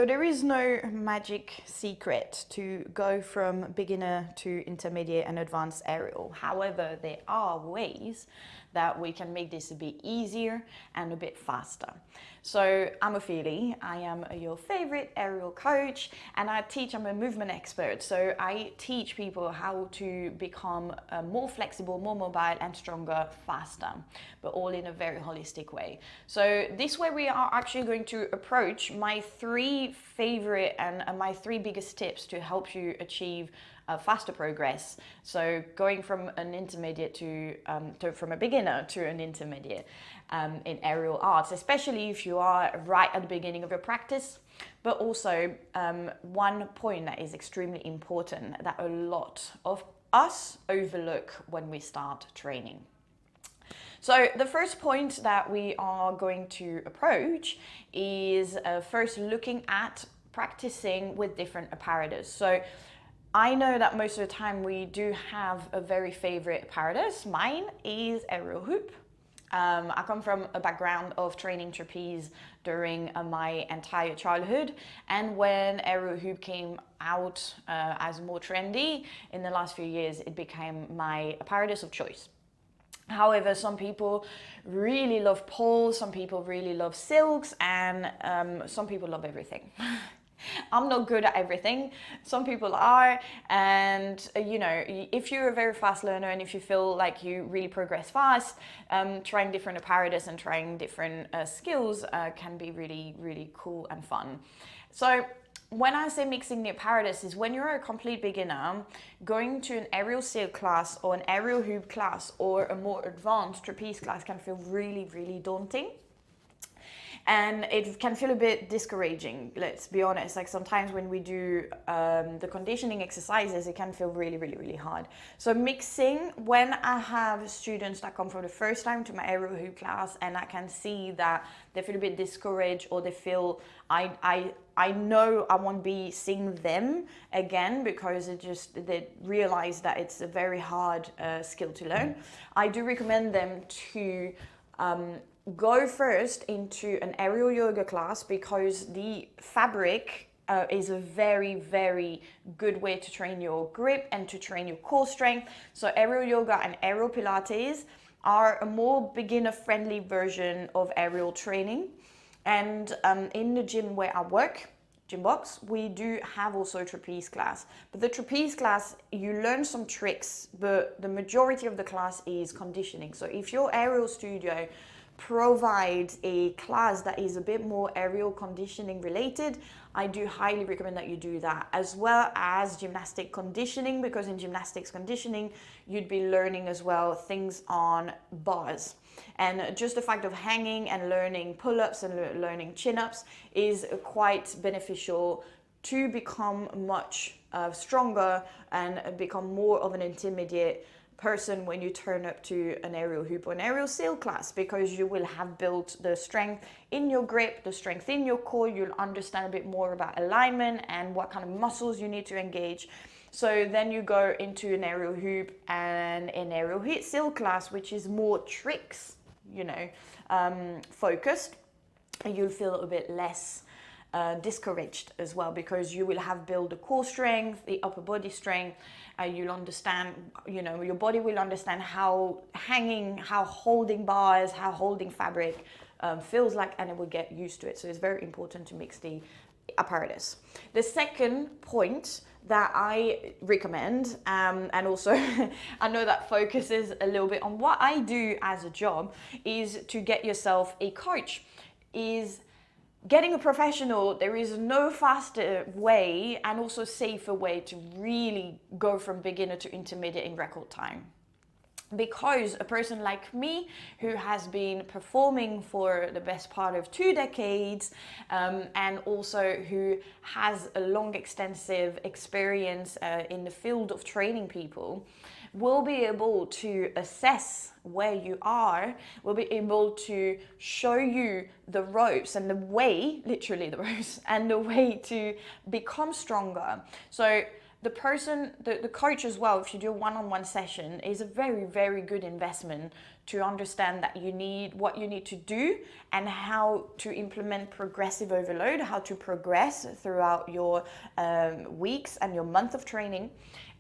So there is no magic secret to go from beginner to intermediate and advanced aerial. However, there are ways that we can make this a bit easier and a bit faster. So I'm Ophelia, I am your favorite aerial coach, and I'm a movement expert. So I teach people how to become more flexible, more mobile and stronger faster, but all in a very holistic way. So this way we are actually going to approach my three favorite and my three biggest tips to help you achieve faster progress. So going from an intermediate from a beginner to an intermediate in aerial arts, especially if you are right at the beginning of your practice. But also one point that is extremely important that a lot of us overlook when we start training. So the first point that we are going to approach is first looking at practicing with different apparatus. So I know that most of the time we do have a very favorite apparatus. Mine is aerial hoop. I come from a background of training trapeze during my entire childhood, and when aerial hoop came out as more trendy in the last few years, it became my apparatus of choice. However, some people really love poles, some people really love silks, and some people love everything. I'm not good at everything. Some people are, and you know, if you're a very fast learner and if you feel like you really progress fast, trying different apparatus and trying different skills can be really, really cool and fun. So when I say mixing the apparatus is when you're a complete beginner, going to an aerial sail class or an aerial hoop class or a more advanced trapeze class can feel really, really daunting. And it can feel a bit discouraging, let's be honest. Like sometimes when we do the conditioning exercises, it can feel really, really, really hard. So mixing, when I have students that come for the first time to my aerial hoop class and I can see that they feel a bit discouraged or they feel, I know I won't be seeing them again because they realize that it's a very hard skill to learn. I do recommend them to go first into an aerial yoga class because the fabric is a very, very good way to train your grip and to train your core strength. So aerial yoga and aerial pilates are a more beginner-friendly version of aerial training. And in the gym where I work, gym box, we do have also a trapeze class. But the trapeze class, you learn some tricks, but the majority of the class is conditioning. So if your aerial studio provide a class that is a bit more aerial conditioning related, I do highly recommend that you do that, as well as gymnastic conditioning, because in gymnastics conditioning you'd be learning as well things on bars, and just the fact of hanging and learning pull-ups and learning chin-ups is quite beneficial to become much stronger and become more of an intermediate person when you turn up to an aerial hoop or an aerial sail class, because you will have built the strength in your grip, the strength in your core. You'll understand a bit more about alignment and what kind of muscles you need to engage. So then you go into an aerial hoop and an aerial sail class, which is more tricks, you know, focused, and you'll feel a bit less discouraged as well, because you will have built the core strength, the upper body strength. You'll understand, you know, your body will understand how hanging, how holding bars, how holding fabric feels like, and it will get used to it. So it's very important to mix the apparatus. The second point that I recommend, and also I know that focuses a little bit on what I do as a job, is to get yourself a coach. Is getting a professional. There is no faster way and also safer way to really go from beginner to intermediate in record time. Because a person like me, who has been performing for the best part of 2 decades, and also who has a long, extensive experience in the field of training people, will be able to assess where you are, will be able to show you the ropes and the way, literally the ropes, and the way to become stronger. So the coach as well, if you do a one-on-one session, is a very, very good investment to understand that what you need to do and how to implement progressive overload, how to progress throughout your weeks and your month of training,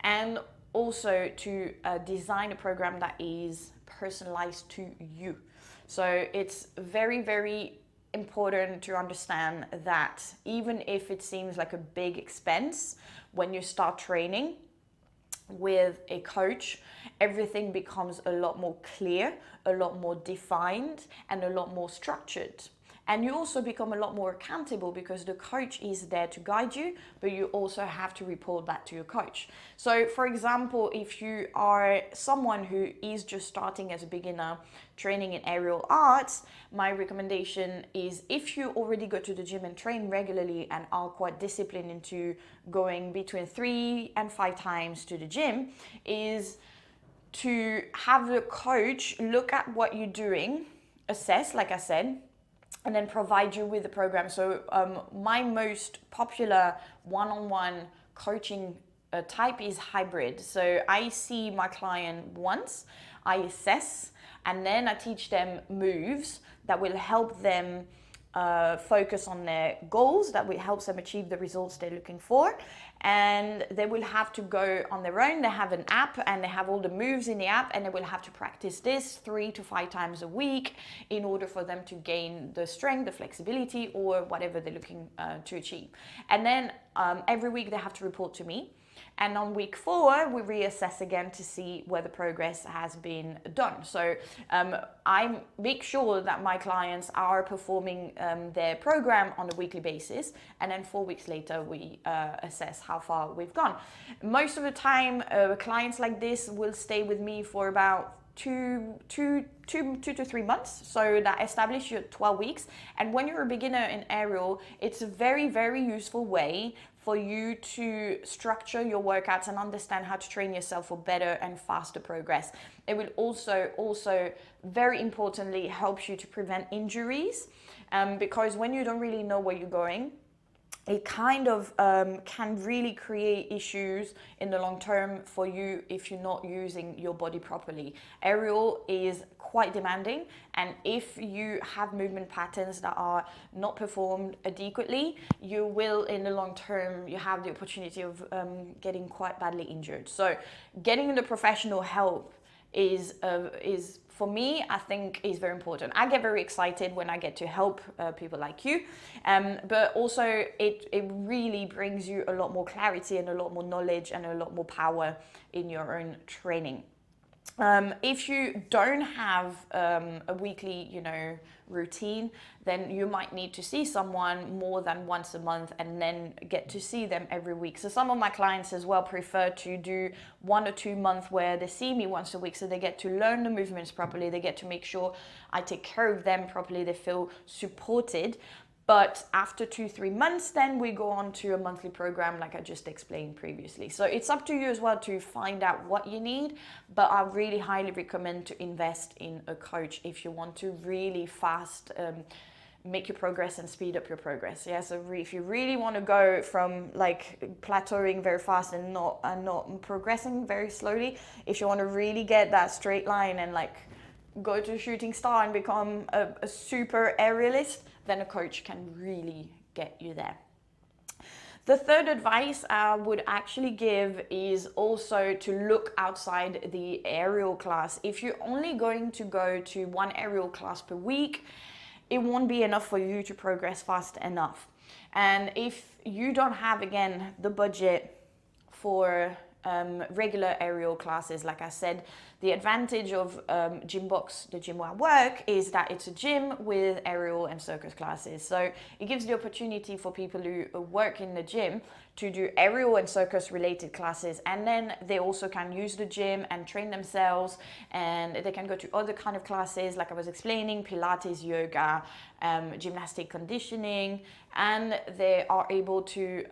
and also to design a program that is personalized to you. So it's very, very important to understand that even if it seems like a big expense, when you start training with a coach, everything becomes a lot more clear, a lot more defined, and a lot more structured. And you also become a lot more accountable because the coach is there to guide you, but you also have to report back to your coach. So for example, if you are someone who is just starting as a beginner training in aerial arts, my recommendation is, if you already go to the gym and train regularly and are quite disciplined into going between 3 and 5 times to the gym, is to have the coach look at what you're doing, assess, like I said, and then provide you with the program. So my most popular one-on-one coaching type is hybrid. So I see my client once, I assess, and then I teach them moves that will help them focus on their goals, that will help them achieve the results they're looking for. And they will have to go on their own. They have an app and they have all the moves in the app, and they will have to practice this 3 to 5 times a week in order for them to gain the strength, the flexibility, or whatever they're looking to achieve. And then every week they have to report to me. And on week 4, we reassess again to see where the progress has been done. So I make sure that my clients are performing their program on a weekly basis. And then 4 weeks later, we assess how far we've gone. Most of the time, clients like this will stay with me for about 2 to 3 months, so that establish your 12 weeks. And when you're a beginner in aerial, it's a very, very useful way for you to structure your workouts and understand how to train yourself for better and faster progress. It will also very importantly helps you to prevent injuries, because when you don't really know where you're going, it kind of can really create issues in the long term for you if you're not using your body properly. Aerial is quite demanding, and if you have movement patterns that are not performed adequately, you will, in the long term, you have the opportunity of getting quite badly injured. So getting the professional help is for me, I think, is very important. I get very excited when I get to help people like you, but also it really brings you a lot more clarity and a lot more knowledge and a lot more power in your own training. If you don't have a weekly, routine, then you might need to see someone more than once a month and then get to see them every week. So some of my clients as well prefer to do 1 or 2 months where they see me once a week, so they get to learn the movements properly, they get to make sure I take care of them properly, they feel supported. But after 2-3 months, then we go on to a monthly program like I just explained previously. So it's up to you as well to find out what you need, but I really highly recommend to invest in a coach if you want to really fast make your progress and speed up your progress. Yeah, so if you really want to go from like plateauing very fast and not progressing very slowly, if you want to really get that straight line and like go to a shooting star and become a super aerialist, then a coach can really get you there. The third advice I would actually give is also to look outside the aerial class. If you're only going to go to 1 aerial class per week, it won't be enough for you to progress fast enough. And if you don't have, again, the budget for regular aerial classes, like I said, the advantage of Gymbox, the gym where I work, is that it's a gym with aerial and circus classes. So it gives the opportunity for people who work in the gym to do aerial and circus related classes, and then they also can use the gym and train themselves, and they can go to other kind of classes like I was explaining, Pilates, yoga, gymnastic conditioning, and they are able to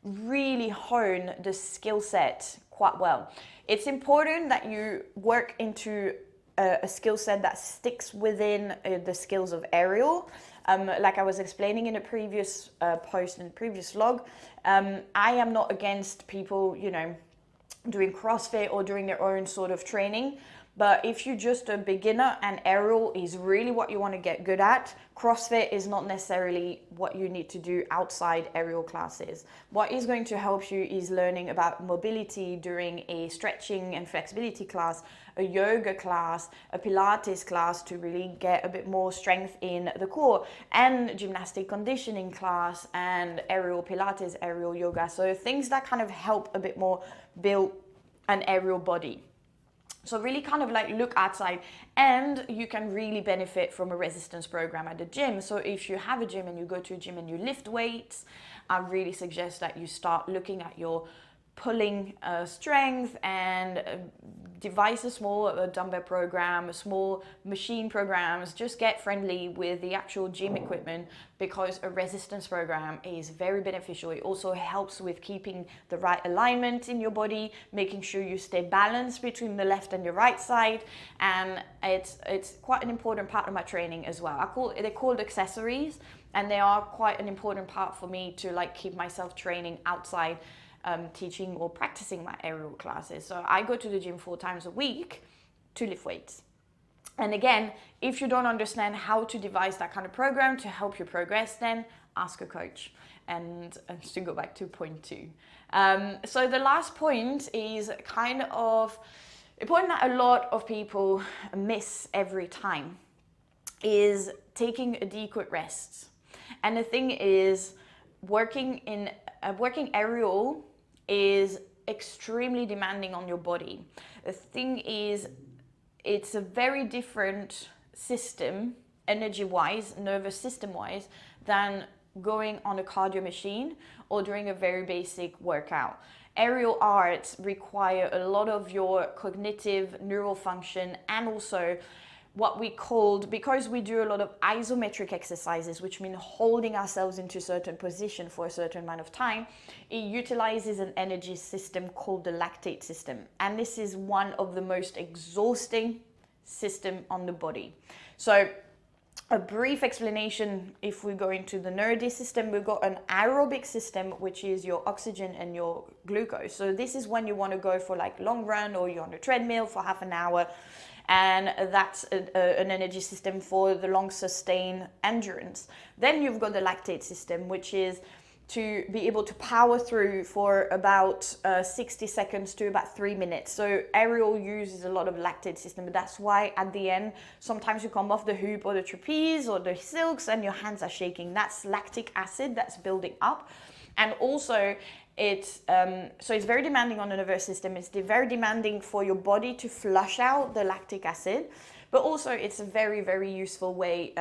really hone the skill set quite well. It's important that you work into a skill set that sticks within the skills of aerial, Like I was explaining in a previous post, in a previous vlog, I am not against people, you know, doing CrossFit or doing their own sort of training. But if you're just a beginner and aerial is really what you want to get good at, CrossFit is not necessarily what you need to do outside aerial classes. What is going to help you is learning about mobility during a stretching and flexibility class, a yoga class, a Pilates class to really get a bit more strength in the core, and gymnastic conditioning class, and aerial Pilates, aerial yoga. So things that kind of help a bit more build an aerial body. So really kind of like look outside, and you can really benefit from a resistance program at the gym. So if you have a gym and you go to a gym and you lift weights, I really suggest that you start looking at your pulling strength and devise a small dumbbell program, a small machine programs. Just get friendly with the actual gym equipment, because a resistance program is very beneficial. It also helps with keeping the right alignment in your body, making sure you stay balanced between the left and your right side, and it's quite an important part of my training as well. They're called accessories, and they are quite an important part for me to like keep myself training outside teaching or practicing my aerial classes. So I go to the gym 4 times a week to lift weights. And again, if you don't understand how to devise that kind of program to help you progress, then ask a coach. And to go back to point 2. So the last point is kind of a point that a lot of people miss every time, is taking adequate rest. And the thing is, working aerial is extremely demanding on your body. The thing is, it's a very different system, energy-wise, nervous system-wise, than going on a cardio machine or doing a very basic workout. Aerial arts require a lot of your cognitive neural function, and also what we called, because we do a lot of isometric exercises, which mean holding ourselves into a certain position for a certain amount of time, it utilizes an energy system called the lactate system. And this is one of the most exhausting system on the body. So a brief explanation, if we go into the nerdy system, we've got an aerobic system, which is your oxygen and your glucose. So this is when you want to go for like long run, or you're on a treadmill for half an hour. And that's an energy system for the long sustained endurance. Then you've got the lactate system, which is to be able to power through for about 60 seconds to about 3 minutes. So aerial uses a lot of lactate system, but that's why at the end, sometimes you come off the hoop or the trapeze or the silks and your hands are shaking. That's lactic acid that's building up. And also it's very demanding on the nervous system. It's very demanding for your body to flush out the lactic acid, but also it's a very, very useful way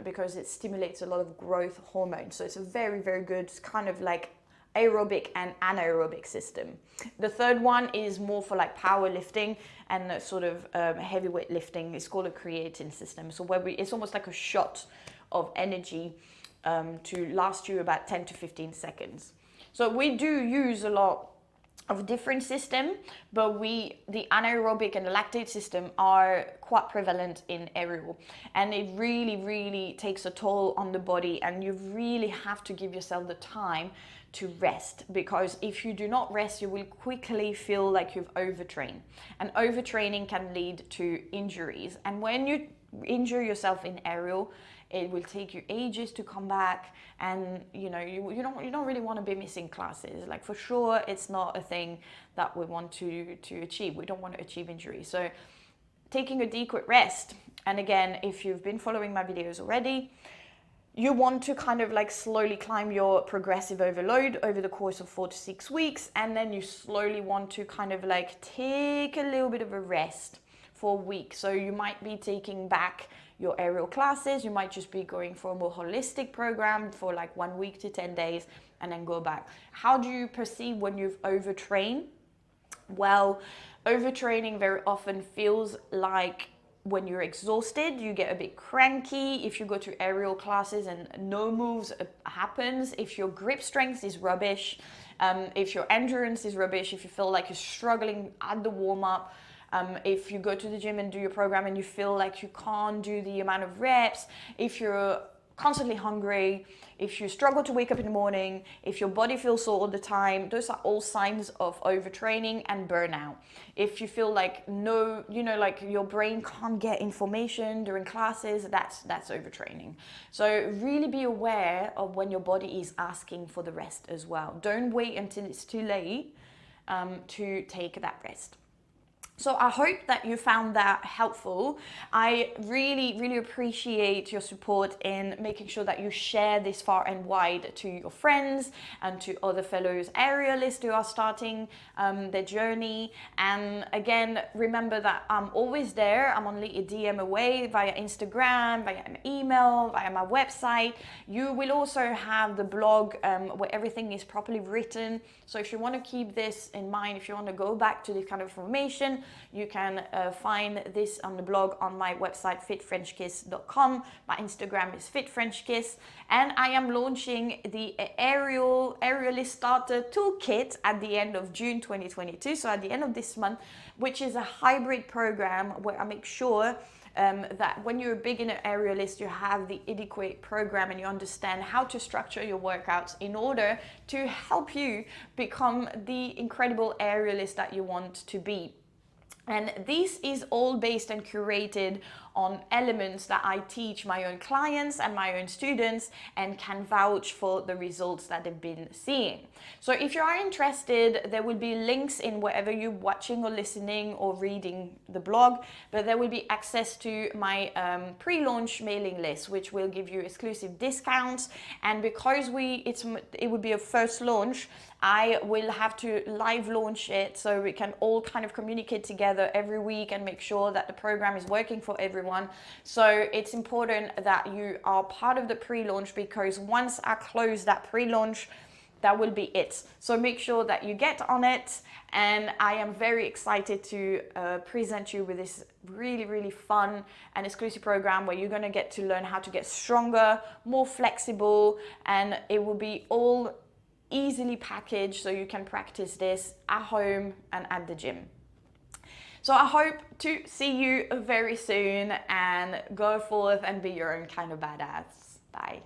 because it stimulates a lot of growth hormones. So it's a very, very good kind of like aerobic and anaerobic system. The third one is more for like powerlifting and sort of heavyweight lifting. It's called a creatine system. So it's almost like a shot of energy to last you about 10 to 15 seconds. So we do use a lot of different system, but the anaerobic and the lactate system are quite prevalent in aerial, and it really, really takes a toll on the body, and you really have to give yourself the time to rest, because if you do not rest, you will quickly feel like you've overtrained, and overtraining can lead to injuries. And when you injure yourself in aerial, it will take you ages to come back, and you don't really want to be missing classes. Like, for sure, it's not a thing that we want to achieve. We don't want to achieve injury. So taking adequate rest, and again, if you've been following my videos already, you want to kind of like slowly climb your progressive overload over the course of 4 to 6 weeks, and then you slowly want to kind of like take a little bit of a rest for a week. So you might be taking back your aerial classes, you might just be going for a more holistic program for like 1 week to 10 days and then go back. How do you perceive when you've overtrained? Well, overtraining very often feels like when you're exhausted, you get a bit cranky. If you go to aerial classes and no moves happens, if your grip strength is rubbish, if your endurance is rubbish, if you feel like you're struggling at the warm-up, if you go to the gym and do your program and you feel like you can't do the amount of reps, if you're constantly hungry, if you struggle to wake up in the morning, if your body feels sore all the time, those are all signs of overtraining and burnout. If you feel like like your brain can't get information during classes, that's overtraining. So really be aware of when your body is asking for the rest as well. Don't wait until it's too late to take that rest. So I hope that you found that helpful. I really, really appreciate your support in making sure that you share this far and wide to your friends and to other fellows Aerialists who are starting their journey. And again, remember that I'm always there. I'm only a DM away via Instagram, via an email, via my website. You will also have the blog where everything is properly written. So if you want to keep this in mind, if you want to go back to this kind of information, you can find this on the blog on my website fitfrenchkiss.com. My Instagram is fitfrenchkiss, and I am launching the Aerialist Starter Toolkit at the end of June 2022, so at the end of this month, which is a hybrid program where I make sure that when you're a beginner aerialist, you have the adequate program and you understand how to structure your workouts in order to help you become the incredible aerialist that you want to be. And this is all based and curated on elements that I teach my own clients and my own students and can vouch for the results that they've been seeing. So if you are interested, there will be links in wherever you're watching or listening or reading the blog, but there will be access to my pre-launch mailing list, which will give you exclusive discounts. And because it would be a first launch, I will have to live launch it so we can all kind of communicate together every week and make sure that the program is working for everyone. So it's important that you are part of the pre-launch, because once I close that pre-launch, that will be it. So make sure that you get on it, and I am very excited to present you with this really, really fun and exclusive program where you're gonna get to learn how to get stronger, more flexible, and it will be all easily packaged so you can practice this at home and at the gym. So I hope to see you very soon, and go forth and be your own kind of badass. Bye.